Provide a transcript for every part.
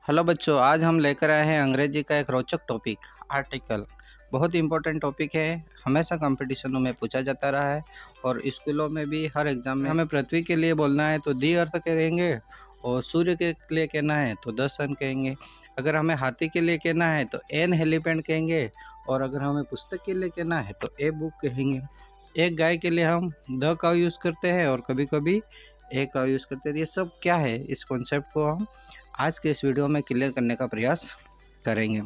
Hello बच्चों, आज हम लेकर आए हैं अंग्रेजी का एक रोचक टॉपिक आर्टिकल। बहुत इंपॉर्टेंट टॉपिक है, हमेशा कंपटीशनों में पूछा जाता रहा है और स्कूलों में भी हर एग्जाम में। हमें पृथ्वी के लिए बोलना है तो दी अर्थ कहेंगे और सूर्य के लिए कहना है तो द सन कहेंगे। अगर हमें हाथी के लिए कहना है तो एन एलिफेंट कहेंगे और अगर हमें पुस्तक के लिए कहना है तो ए बुक कहेंगे। एक गाय के लिए हम द का यूज़ करते हैं और कभी कभी ए का यूज़ करते हैं। ये सब क्या है, इस कॉन्सेप्ट को हम आज के इस वीडियो में क्लियर करने का प्रयास करेंगे।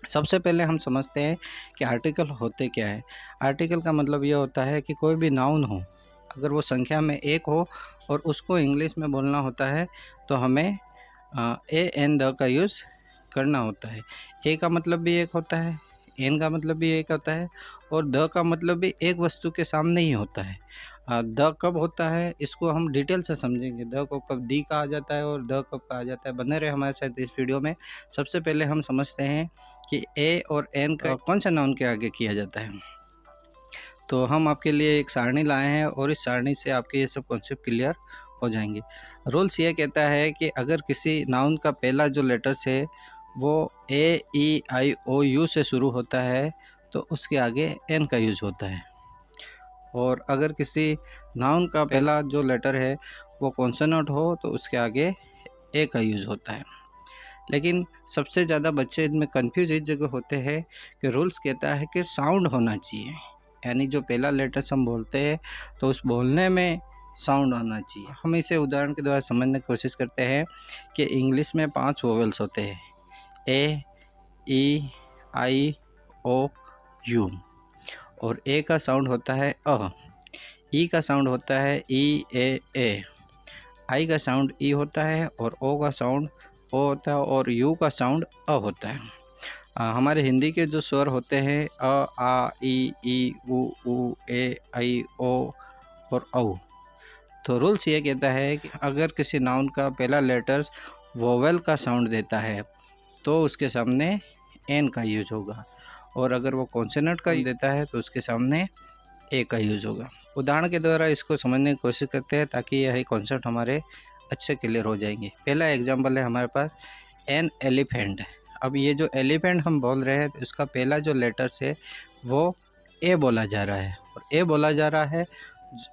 सबसे पहले हम समझते हैं कि आर्टिकल होते क्या है। आर्टिकल का मतलब ये होता है कि कोई भी नाउन हो, अगर वो संख्या में एक हो और उसको इंग्लिश में बोलना होता है तो हमें ए एन द का यूज़ करना होता है। ए का मतलब भी एक होता है, एन का मतलब भी एक होता है और द का मतलब भी एक वस्तु के सामने ही होता है। द कब होता है इसको हम डिटेल से समझेंगे। द को कब दी कहा जाता है और द कब कहा जाता है। बने रहे हमारे साथ इस वीडियो में। सबसे पहले हम समझते हैं कि ए और एन का कौन सा नाउन के आगे किया जाता है। तो हम आपके लिए एक सारणी लाए हैं और इस सारणी से आपके ये सब कॉन्सेप्ट क्लियर हो जाएंगे। रूल्स ये कहता है कि अगर किसी नाउन का पहला जो लेटर्स है वो ए ई आई ओ यू से शुरू होता है तो उसके आगे एन का यूज होता है, और अगर किसी नाउन का पहला जो लेटर है वो कॉन्सोनेंट हो तो उसके आगे ए का यूज़ होता है। लेकिन सबसे ज़्यादा बच्चे इनमें कंफ्यूज इस जगह होते हैं कि रूल्स कहता है कि साउंड होना चाहिए, यानी जो पहला लेटर्स हम बोलते हैं तो उस बोलने में साउंड होना चाहिए। हम इसे उदाहरण के द्वारा समझने की कोशिश करते हैं कि इंग्लिश में 5 वोवेल्स होते हैं, ए ई आई ओ यू, और ए का साउंड होता है अ, ई का साउंड होता है ई ए, आई का साउंड ई होता है और ओ का साउंड ओ होता है और यू का साउंड अ होता है। हमारे हिंदी के जो स्वर होते हैं अ आ ई उ ए आई ओ और औ। तो रूल्स ये कहता है कि अगर किसी नाउन का पहला लेटर्स वोवेल का साउंड देता है तो उसके सामने एन का यूज होगा, और अगर वो कॉन्सोनेंट का देता है तो उसके सामने ए का यूज होगा। उदाहरण के द्वारा इसको समझने की कोशिश करते हैं ताकि यह कॉन्सेप्ट हमारे अच्छे क्लियर हो जाएंगे। पहला एग्जांपल है हमारे पास एन एलिफेंट। अब ये जो एलिफेंट हम बोल रहे हैं तो इसका पहला जो लेटर्स है वो ए बोला जा रहा है, और ए बोला जा रहा है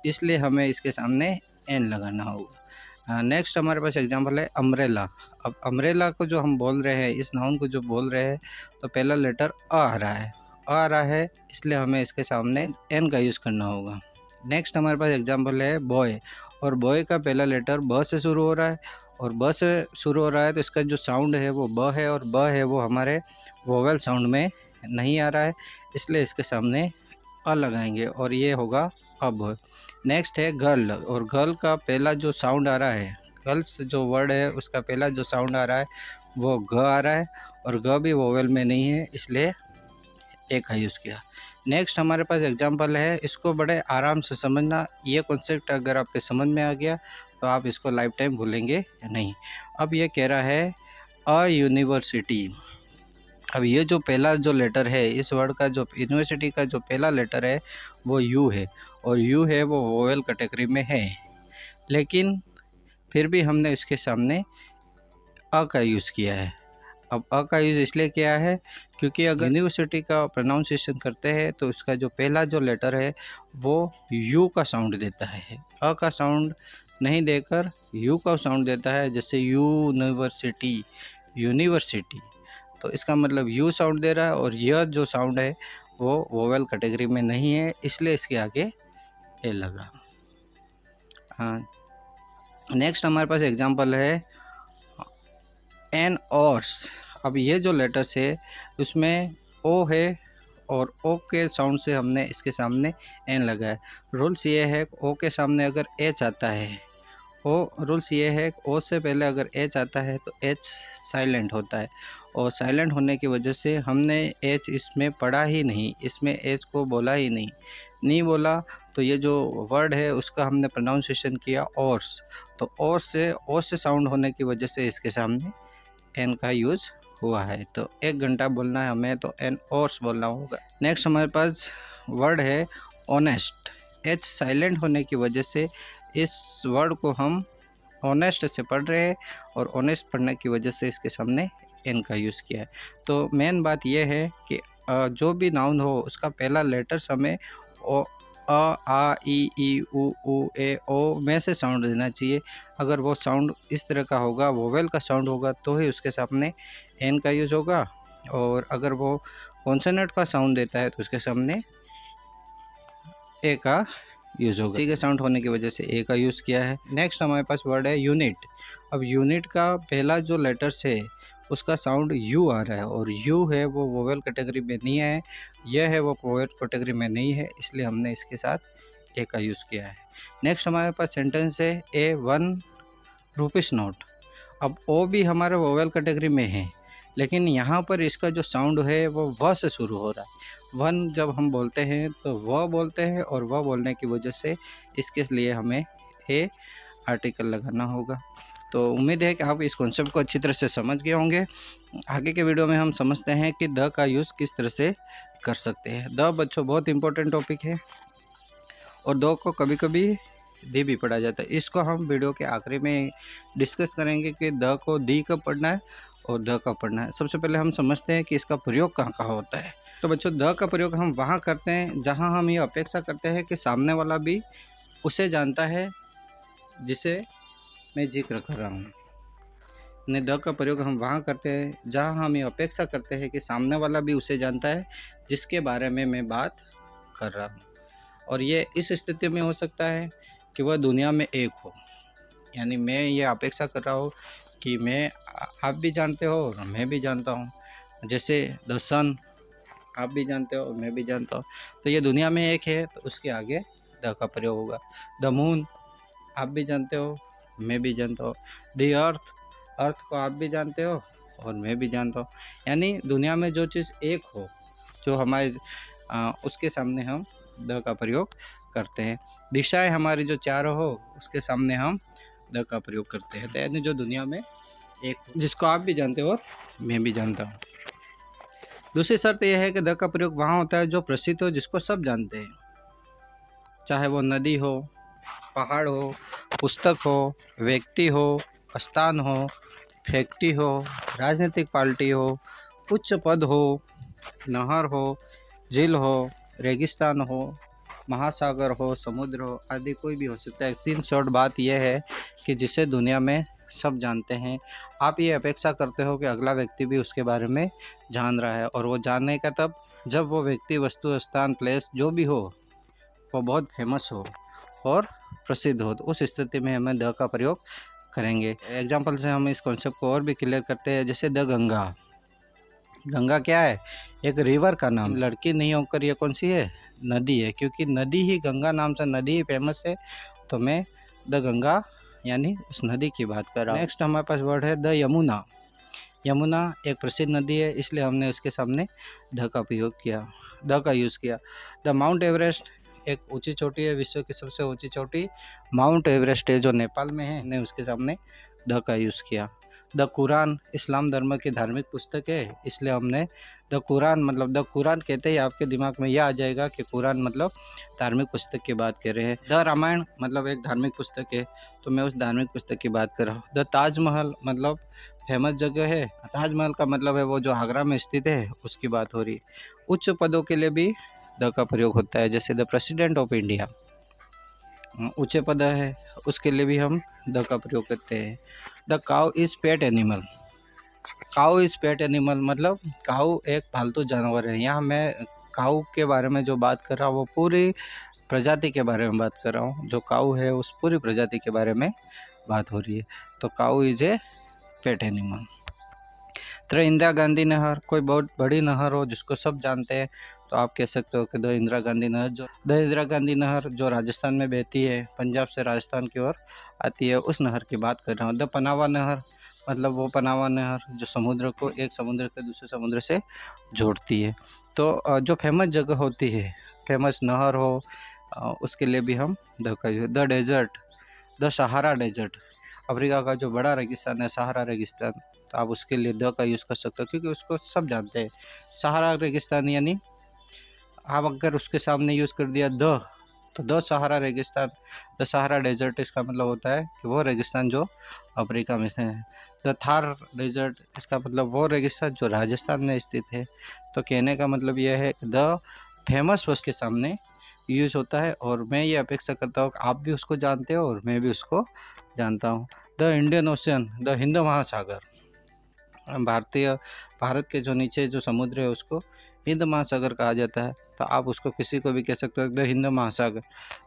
इसलिए हमें इसके सामने एन लगाना होगा। नेक्स्ट हमारे पास एग्जांपल है अम्ब्रेला। अब अम्ब्रेला को जो हम बोल रहे हैं, इस नाउन को जो बोल रहे हैं, तो पहला लेटर आ रहा है इसलिए हमें इसके सामने एन का यूज़ करना होगा। नेक्स्ट हमारे पास एग्जांपल है बॉय, और बॉय का पहला लेटर ब से शुरू हो रहा है, और ब से शुरू हो रहा है तो इसका जो साउंड है वो ब है, और ब है वो हमारे वोवेल साउंड में नहीं आ रहा है इसलिए इसके सामने अ लगाएंगे और ये होगा अब। नेक्स्ट है गर्ल, और गर्ल का पहला जो साउंड आ रहा है, गर्ल्स जो वर्ड है उसका पहला जो साउंड आ रहा है वो ग आ रहा है, और ग भी वोवेल में नहीं है इसलिए ए का यूज़ किया। नेक्स्ट हमारे पास एग्जांपल है, इसको बड़े आराम से समझना। ये कॉन्सेप्ट अगर आपके समझ में आ गया तो आप इसको लाइफ टाइम भूलेंगे नहीं। अब ये कह रहा है अ यूनिवर्सिटी। अब ये जो पहला जो लेटर है इस वर्ड का, जो यूनिवर्सिटी का जो पहला लेटर है वो यू है, और यू है वो वोवेल कैटेगरी में है, लेकिन फिर भी हमने इसके सामने अ का यूज़ किया है। अब अ का यूज़ इसलिए किया है क्योंकि अगर यूनिवर्सिटी का प्रोनाउंसिएशन करते हैं तो उसका जो पहला जो लेटर है वो यू का साउंड देता है, अ का साउंड नहीं देकर यू का साउंड देता है, जैसे यूनिवर्सिटी, यूनिवर्सिटी। तो इसका मतलब यू साउंड दे रहा है और यह जो साउंड है वो वोवेल कैटेगरी में नहीं है इसलिए इसके आगे ए लगा। हाँ, नेक्स्ट हमारे पास एग्जांपल है एन ऑर्स। अब ये जो लेटर्स है उसमें ओ है और ओ के साउंड से हमने इसके सामने एन लगाया। रूल्स ये है ओ के सामने अगर एच आता है, रूल्स ये है ओ से पहले अगर एच आता है तो एच साइलेंट होता है, और साइलेंट होने की वजह से हमने एच इसमें पढ़ा ही नहीं, इसमें एच को बोला ही नहीं बोला तो ये जो वर्ड है उसका हमने प्रोनाउंसिएशन किया ऑर्स, तो ओ से साउंड होने की वजह से इसके सामने एन का यूज़ हुआ है। तो 1 घंटा बोलना है हमें तो एन ऑर्स बोलना होगा। नेक्स्ट हमारे पास वर्ड है ऑनेस्ट। एच साइलेंट होने की वजह से इस वर्ड को हम ऑनेस्ट से पढ़ रहे हैं और ऑनेस्ट पढ़ने की वजह से इसके सामने एन का यूज़ किया है। तो मेन बात यह है कि जो भी नाउन हो उसका पहला लेटर्स हमें ओ आ ई उ ए ओ में से साउंड देना चाहिए। अगर वो साउंड इस तरह का होगा, वोवेल का साउंड होगा, तो ही उसके सामने एन का यूज़ होगा। और अगर वो कॉन्सोनेंट का साउंड देता है तो उसके सामने ए का यूज़ होगा। सी के साउंड होने की वजह से ए का यूज़ किया है। नेक्स्ट हमारे पास वर्ड है यूनिट। अब यूनिट का पहला जो लेटर्स है उसका साउंड यू आ रहा है और यू है वो वोवेल कैटेगरी में नहीं है, यह है वो वोवेल कैटेगरी में नहीं है, इसलिए हमने इसके साथ ए का यूज़ किया है। नेक्स्ट हमारे पास सेंटेंस है ए 1 रुपीस नोट। अब ओ भी हमारे वोवेल कैटेगरी में है, लेकिन यहाँ पर इसका जो साउंड है वो व से शुरू हो रहा है। वन जब हम बोलते हैं तो वह बोलते हैं और वह बोलने की वजह से इसके लिए हमें ए आर्टिकल लगाना होगा। तो उम्मीद है कि आप इस कॉन्सेप्ट को अच्छी तरह से समझ गए होंगे। आगे के वीडियो में हम समझते हैं कि द का यूज़ किस तरह से कर सकते हैं। द बच्चों बहुत इंपॉर्टेंट टॉपिक है और द को कभी कभी दी भी पढ़ा जाता है। इसको हम वीडियो के आखिरी में डिस्कस करेंगे कि द को दी कब पढ़ना है और द कब पढ़ना है। सबसे पहले हम समझते हैं कि इसका प्रयोग कहाँ कहाँ होता है। तो बच्चों द का प्रयोग हम वहाँ करते हैं जहाँ हम ये अपेक्षा करते हैं कि सामने वाला भी उसे जानता है जिसे मैं जिक्र कर रहा हूँ। द का प्रयोग हम वहाँ करते हैं जहाँ हम ये अपेक्षा करते हैं कि सामने वाला भी उसे जानता है जिसके बारे में मैं बात कर रहा हूँ। और ये इस स्थिति में हो सकता है कि वह दुनिया में एक हो, यानी मैं ये अपेक्षा कर रहा हूँ कि मैं आप भी जानते हो और मैं भी जानता हूँ। जैसे द सन आप भी जानते हो और मैं भी जानता हूँ, तो ये दुनिया में एक है, तो उसके आगे द का प्रयोग होगा। द मून आप भी जानते हो, मैं भी जानता हूँ। द अर्थ को आप भी जानते हो और मैं भी जानता हूँ। यानी दुनिया में जो चीज़ एक हो, जो हमारे उसके सामने हम द का प्रयोग करते हैं। दिशाएं हमारी जो चारों हो उसके सामने हम द का प्रयोग करते हैं। यानी जो दुनिया में एक, जिसको आप भी जानते हो और मैं भी जानता हूँ। दूसरी शर्त यह है कि द का प्रयोग वहाँ होता है जो प्रसिद्ध हो, जिसको सब जानते हैं, चाहे वो नदी हो, पहाड़ हो, पुस्तक हो, व्यक्ति हो, स्थान हो, फैक्ट्री हो, राजनीतिक पार्टी हो, उच्च पद हो, नहर हो, झील हो, रेगिस्तान हो, महासागर हो, समुद्र हो, आदि कोई भी हो सकता है। तीन शॉर्ट बात यह है कि जिसे दुनिया में सब जानते हैं। आप ये अपेक्षा करते हो कि अगला व्यक्ति भी उसके बारे में जान रहा है, और वो जानने का तब जब वो व्यक्ति, वस्तु, स्थान, प्लेस जो भी हो वो बहुत फेमस हो और प्रसिद्ध हो, तो उस स्थिति में हमें द का प्रयोग करेंगे। एग्जाम्पल से हम इस कॉन्सेप्ट को और भी क्लियर करते हैं। जैसे द गंगा। गंगा क्या है? एक रिवर का नाम। लड़की नहीं होकर ये कौन सी है? नदी है, क्योंकि नदी ही गंगा नाम से नदी ही फेमस है, तो मैं द गंगा यानी उस नदी की बात कर रहा हूँ। नेक्स्ट हमारे पास वर्ड है द यमुना। यमुना एक प्रसिद्ध नदी है, इसलिए हमने उसके सामने द का प्रयोग किया, द का यूज़ किया। द माउंट एवरेस्ट एक ऊंची चोटी है, विश्व की सबसे ऊंची चोटी माउंट एवरेस्ट है जो नेपाल में है, हमने उसके सामने द का यूज़ किया। द कुरान इस्लाम धर्म की धार्मिक पुस्तक है, इसलिए हमने द कुरान, मतलब द कुरान कहते ही आपके दिमाग में यह आ जाएगा कि कुरान मतलब धार्मिक पुस्तक की बात कर रहे हैं। द रामायण मतलब एक धार्मिक पुस्तक है, तो मैं उस धार्मिक पुस्तक की बात कर रहा हूँ। द ताजमहल मतलब फेमस जगह है, ताजमहल का मतलब है वो जो आगरा में स्थित है, उसकी बात हो रही है। उच्च पदों के लिए भी द का प्रयोग होता है, जैसे द प्रेसिडेंट ऑफ इंडिया ऊंचे पद है, उसके लिए भी हम द का प्रयोग करते हैं। The cow is pet animal. Cow is pet animal मतलब काऊ एक पालतू जानवर है। यहाँ मैं काऊ के बारे में जो बात कर रहा हूँ वो पूरी प्रजाति के बारे में बात कर रहा हूँ। जो काऊ है उस पूरी प्रजाति के बारे में बात हो रही है, तो काऊ इज़ ए पेट एनिमल। तो इंदिरा गांधी नहर कोई बहुत बड़ी नहर हो जिसको सब जानते हैं, तो आप कह सकते हो कि द इंदिरा गांधी नहर जो राजस्थान में बहती है, पंजाब से राजस्थान की ओर आती है, उस नहर की बात कर रहा हूँ। द पनावा नहर मतलब वो पनावा नहर जो समुद्र को एक समुद्र के दूसरे समुद्र से जोड़ती है। तो जो फेमस जगह होती है, फेमस नहर हो, उसके लिए भी हम द का use. The desert, the Sahara desert Africa का जो बड़ा रेगिस्तान है, सहारा रेगिस्तान, तो आप उसके लिए द का यूज़ कर सकते हो क्योंकि उसको सब जानते हैं। सहारा रेगिस्तान यानी आप अगर उसके सामने यूज़ कर दिया द, तो द सहारा रेगिस्तान, द सहारा डेजर्ट इसका मतलब होता है कि वो रेगिस्तान जो अफ्रीका में है। द थार डेजर्ट इसका मतलब वो रेगिस्तान जो राजस्थान में स्थित है। तो कहने का मतलब यह है कि द फेमस वर्ड के सामने यूज होता है, और मैं ये अपेक्षा करता हूँ कि आप भी उसको जानते हो और मैं भी उसको जानता हूँ। The Indian ocean, the Hind महासागर, भारत के जो नीचे जो समुद्र है उसको हिंद महासागर कहा जाता है। तो आप उसको किसी को भी कह सकते हो द हिंद महासागर।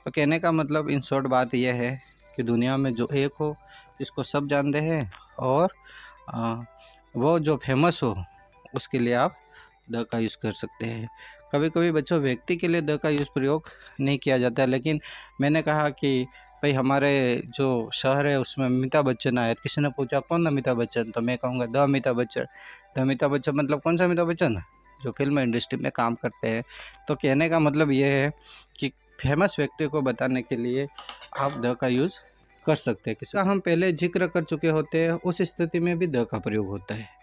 तो कहने का मतलब इन शॉर्ट बात यह है कि दुनिया में जो एक हो जिसको सब जानते हैं और वो जो फेमस हो उसके लिए आप द का यूज़ कर सकते हैं। कभी कभी बच्चों व्यक्ति के लिए द का यूज़ प्रयोग नहीं किया जाता है, लेकिन मैंने कहा कि भाई हमारे जो शहर है उसमें अमिताभ बच्चन आए, किसी ने पूछा कौन अमिताभ बच्चन, तो मैं कहूँगा द अमिताभ बच्चन। द अमिताभ बच्चन मतलब कौन सा अमिताभ बच्चन, जो फिल्म इंडस्ट्री में काम करते हैं। तो कहने का मतलब ये है कि फेमस व्यक्ति को बताने के लिए आप द का यूज़ कर सकते हैं। किसी का हम पहले जिक्र कर चुके होते हैं उस स्थिति में भी द का प्रयोग होता है।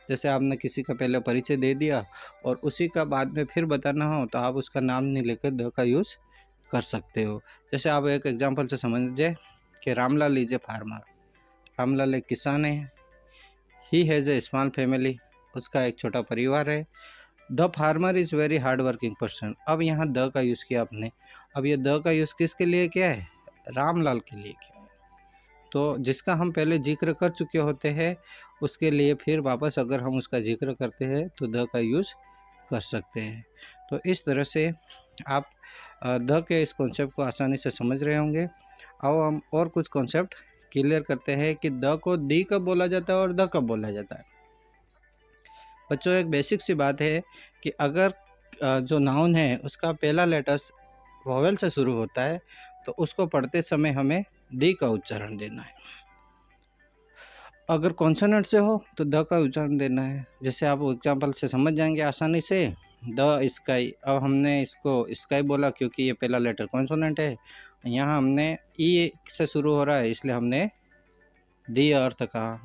जैसे आपने किसी का पहले परिचय दे दिया और उसी का बाद में फिर बताना हो तो आप उसका नाम नहीं लेकर द का यूज़ कर सकते हो। जैसे आप एक एग्जांपल से समझिए कि Ramlal is a farmer, Ramlal एक किसान है। He has a small family, उसका एक छोटा परिवार है। The farmer is very hard working person, अब यहाँ द का यूज़ किया आपने। अब ये द का यूज़ किसके लिए किया है, रामलाल के लिए किया है। तो जिसका हम पहले जिक्र कर चुके होते हैं उसके लिए फिर वापस अगर हम उसका जिक्र करते हैं तो द का यूज़ कर सकते हैं। तो इस तरह से आप द के इस कॉन्सेप्ट को आसानी से समझ रहे होंगे। अब हम और कुछ कॉन्सेप्ट क्लियर करते हैं कि द को दी कब बोला जाता है और द कब बोला जाता है। बच्चों एक बेसिक सी बात है कि अगर जो नाउन है उसका पहला लेटर्स वोवेल से शुरू होता है तो उसको पढ़ते समय हमें दी का उच्चारण देना है। अगर कॉन्सोनेंट से हो तो द का उच्चारण देना है। जैसे आप एग्जाम्पल से समझ जाएंगे आसानी से, द स्काई, अब हमने इसको स्काई बोला क्योंकि ये पहला लेटर कॉन्सोनेंट है। यहाँ हमने ई से शुरू हो रहा है इसलिए हमने दी अर्थ कहा।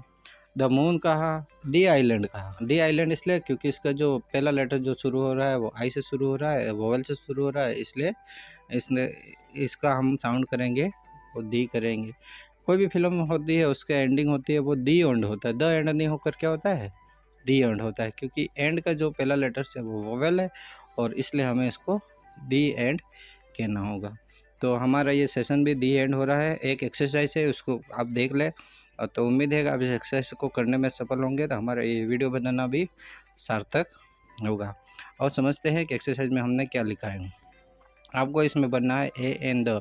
द मून कहा, डी आइलैंड कहा। डी आइलैंड इसलिए क्योंकि इसका जो पहला लेटर जो शुरू हो रहा है वो आई से शुरू हो रहा है, वोवेल से शुरू हो रहा है, इसलिए इसका हम साउंड करेंगे वो दी करेंगे। कोई भी फिल्म होती है उसका एंडिंग होती है वो दी एंड होता है, द एंड नहीं होकर क्या होता है, डी एंड होता है, क्योंकि एंड का जो पहला लेटर है वो वोवेल है और इसलिए हमें इसको दी एंड कहना होगा। तो हमारा ये सेशन भी दी एंड हो रहा है। एक एक्सरसाइज है उसको आप देख लें, तो उम्मीद है कि आप इस एक्सरसाइज को करने में सफल होंगे तो हमारा ये वीडियो बनाना भी सार्थक होगा। और समझते हैं कि एक्सरसाइज में हमने क्या लिखा है। आपको इसमें बनना है a an the.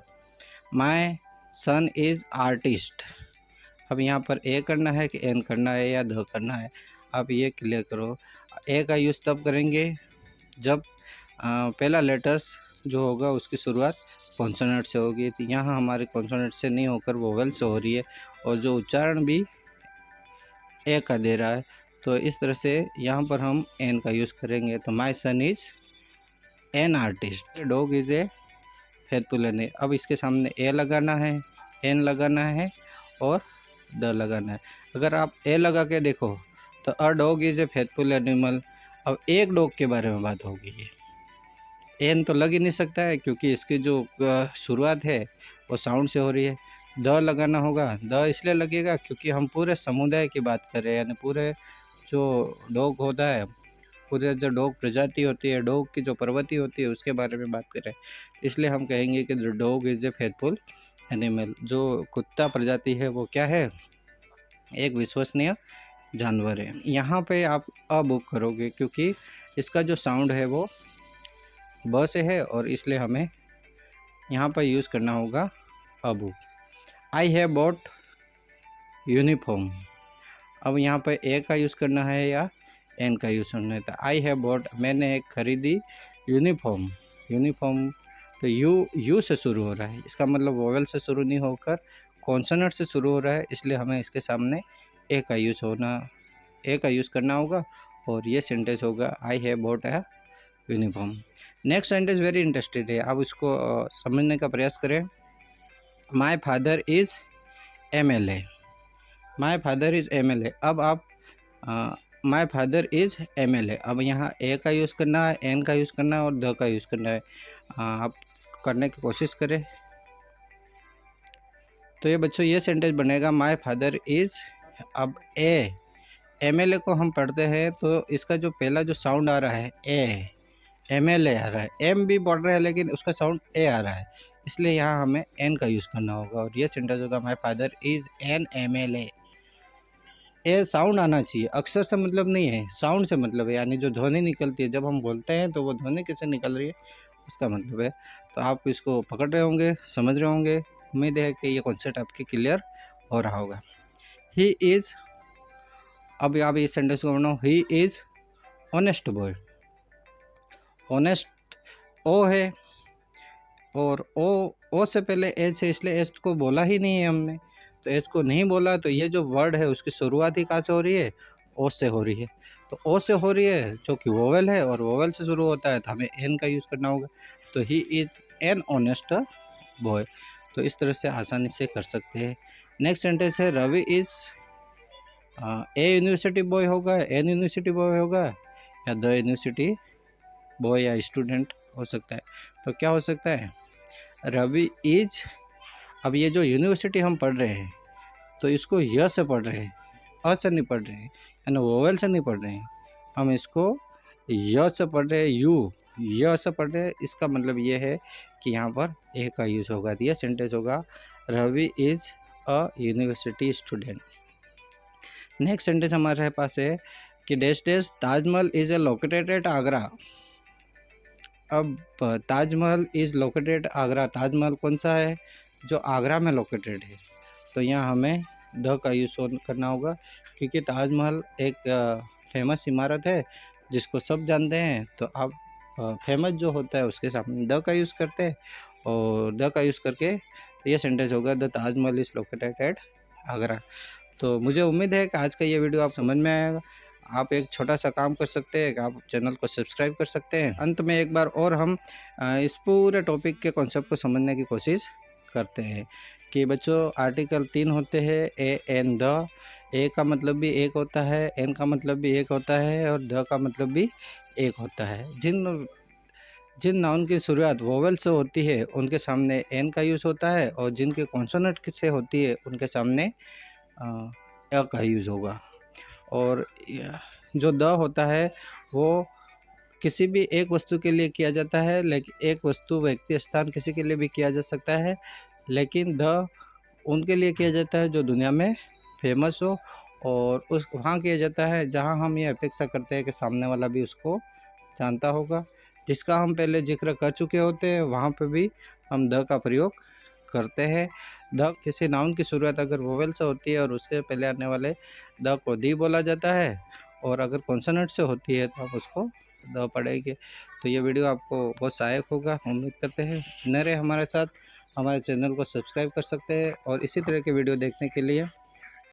My son is artist. अब यहाँ पर ए करना है कि एन करना है या द करना है, आप ये क्लियर करो। ए का यूज़ तब करेंगे जब पहला लेटर्स जो होगा उसकी शुरुआत कॉन्सोनेंट से होगी। तो यहाँ हमारे कॉन्सोनेंट से नहीं होकर वोवेल से हो रही है और जो उच्चारण भी ए का दे रहा है, तो इस तरह से यहाँ पर हम एन का यूज़ करेंगे। तो my son is an artist, dog is a faithful animal. अब इसके सामने ए लगाना है, एन लगाना है और द लगाना है। अगर आप ए लगा के देखो तो a dog is a faithful animal. अब एक डॉग के बारे में बात होगी, ये एन तो लग ही नहीं सकता है क्योंकि इसकी जो शुरुआत है वो साउंड से हो रही है। द लगाना होगा, द इसलिए लगेगा क्योंकि हम पूरे समुदाय की बात कर रहे हैं, यानी पूरे जो डॉग होता है, पूरे जो डॉग प्रजाति होती है, डॉग की जो प्रवृत्ति होती है उसके बारे में बात कर रहे हैं, इसलिए हम कहेंगे कि dog is a faithful animal. जो कुत्ता प्रजाति है वो क्या है, एक विश्वसनीय जानवर है। यहाँ पे आप अ बुक करोगे क्योंकि इसका जो साउंड है वो ब से है और इसलिए हमें यहाँ पर यूज़ करना होगा a book. I have bought uniform. अब यहाँ पर ए का यूज़ करना है या एन का यूज़ करना है। तो आई हैव बॉट, मैंने एक खरीदी यूनिफॉर्म। यूनिफॉर्म तो यू से शुरू हो रहा है, इसका मतलब वोवेल से शुरू नहीं होकर कॉन्सोनेंट से शुरू हो रहा है, इसलिए हमें इसके सामने ए का यूज़ करना होगा और ये सेंटेंस होगा I have bought a uniform. Next sentence very interested है, आप इसको समझने का प्रयास करें। My father is MLA। My father is MLA। अब आप माई फादर इज़ MLA, अब यहाँ ए का यूज़ करना है, एन का यूज़ करना है और द का यूज़ करना है। आप करने की कोशिश करें। तो ये बच्चों ये सेंटेंस बनेगा माय फादर इज़। अब MLA को हम पढ़ते हैं तो इसका जो पहला जो साउंड आ रहा है MLA आ रहा है, M भी पढ़ रहे हैं लेकिन उसका साउंड A आ रहा है, इसलिए यहाँ हमें N का यूज़ करना होगा और ये सेंटेंस होगा my father is an MLA। A sound आना चाहिए, अक्षर से मतलब नहीं है, साउंड से मतलब है, यानी जो ध्वनि निकलती है जब हम बोलते हैं तो वो ध्वनि कैसे निकल रही है उसका मतलब है। तो आप इसको पकड़ रहे होंगे, समझ रहे होंगे। उम्मीद है कि ये कॉन्सेप्ट आपके क्लियर हो रहा होगा। ही इज़, अब आप इस सेंटेंस को बनाओ, he is honest boy. Honest O है और ओ से पहले एच है, इसलिए एच को बोला ही नहीं है हमने, तो एच को नहीं बोला तो ये जो वर्ड है उसकी शुरुआत ही कहाँ से हो रही है, ओ से हो रही है। तो ओ से हो रही है जो कि वोवेल है और वोवेल से शुरू होता है तो हमें एन का यूज़ करना होगा। तो he is an honest boy. तो इस तरह से आसानी से कर सकते हैं। नेक्स्ट सेंटेंस है Ravi is a university boy होगा, एन यूनिवर्सिटी बॉय होगा, या द यूनिवर्सिटी बॉय या स्टूडेंट हो सकता है। तो क्या हो सकता है, रवि इज। अब ये जो यूनिवर्सिटी हम पढ़ रहे हैं तो इसको य से पढ़ रहे हैं, अ से नहीं पढ़ रहे हैं, यानी वोवेल से नहीं पढ़ रहे हैं, हम इसको य से पढ़ रहे हैं, य से पढ़ रहे हैं। इसका मतलब ये है कि यहाँ पर ए का यूज़ होगा। तो यह सेंटेंस होगा Ravi is a university student. Next sentence हमारे पास है कि dash dash Taj Mahal is a located at Agra. अब ताजमहल इज़ लोकेटेड आगरा, ताजमहल कौन सा है, जो आगरा में लोकेटेड है। तो यहाँ हमें द का यूज़ करना होगा क्योंकि ताजमहल एक फेमस इमारत है जिसको सब जानते हैं। तो आप फेमस जो होता है उसके सामने द का यूज़ करते हैं और द का यूज़ करके ये सेंटेंस होगा the Taj Mahal is located at Agra. तो मुझे उम्मीद है कि आज का ये वीडियो आप समझ में आएगा। आप एक छोटा सा काम कर सकते हैं कि आप चैनल को सब्सक्राइब कर सकते हैं। अंत में एक बार और हम इस पूरे टॉपिक के कॉन्सेप्ट को समझने की कोशिश करते हैं कि बच्चों आर्टिकल 3 होते हैं, ए एन द। ए का मतलब भी एक होता है, एन का मतलब भी एक होता है और द का मतलब भी एक होता है। जिन नाउन की शुरुआत वोवेल से होती है उनके सामने एन का यूज़ होता है और जिनकी कॉन्सोनेंट से होती है उनके सामने अ का यूज़ होगा। और जो द होता है वो किसी भी एक वस्तु के लिए किया जाता है, लेकिन एक वस्तु, व्यक्ति, स्थान किसी के लिए भी किया जा सकता है, लेकिन द उनके लिए किया जाता है जो दुनिया में फेमस हो और उस वहाँ किया जाता है जहाँ हम ये अपेक्षा करते हैं कि सामने वाला भी उसको जानता होगा। जिसका हम पहले जिक्र कर चुके होते हैं वहाँ पे भी हम द का प्रयोग करते हैं। द किसी नाउन की शुरुआत अगर वोवेल से होती है और उसके पहले आने वाले द को दी बोला जाता है और अगर कॉन्सोनेंट से होती है तो आप उसको द पढ़ेंगे। तो ये वीडियो आपको बहुत सहायक होगा, उम्मीद करते हैं। बने रहे हमारे साथ, हमारे चैनल को सब्सक्राइब कर सकते हैं और इसी तरह के वीडियो देखने के लिए